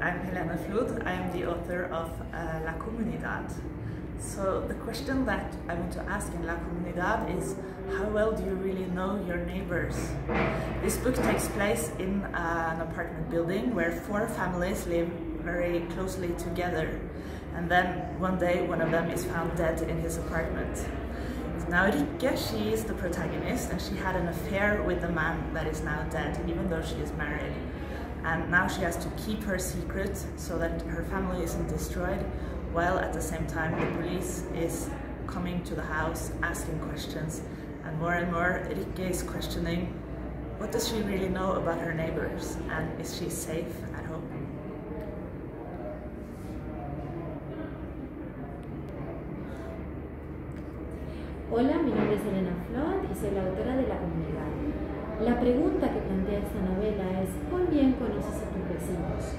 I'm Helene Flood. I'm the author of La Comunidad. So the question that I want to ask in La Comunidad is, how well do you really know your neighbors? This book takes place in an apartment building where 4 families live very closely together. And then one day one of them is found dead in his apartment. Now Rikke, she is the protagonist, and she had an affair with the man that is now dead, even though she is married. And now she has to keep her secret so that her family isn't destroyed, while at the same time the police is coming to the house, asking questions. And more Rikke is questioning, what does she really know about her neighbors, and is she safe at home? Hola, mi nombre es Helene Flood y soy la autora de La Comunidad. La pregunta que plantea esta novela es: ¿cuán bien conoces a tus vecinos?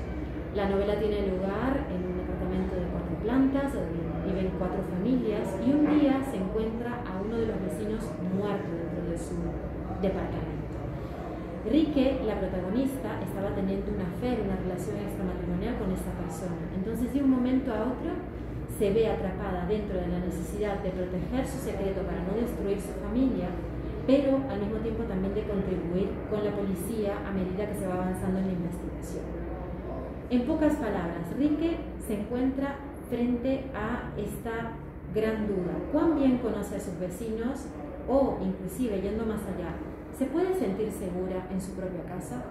La novela tiene lugar en un apartamento de 4 plantas donde viven 4 familias, y un día se encuentra a uno de los vecinos muerto dentro de su departamento. Rikke, la protagonista, estaba teniendo una relación extramatrimonial con esta persona. Entonces, de un momento a otro, se ve atrapada dentro de la necesidad de proteger su secreto para no destruir su familia, pero al mismo tiempo también de contribuir con la policía a medida que se va avanzando en la investigación. En pocas palabras, Rikke se encuentra frente a esta gran duda: ¿cuán bien conoce a sus vecinos? O, inclusive, yendo más allá, ¿se puede sentir segura en su propia casa?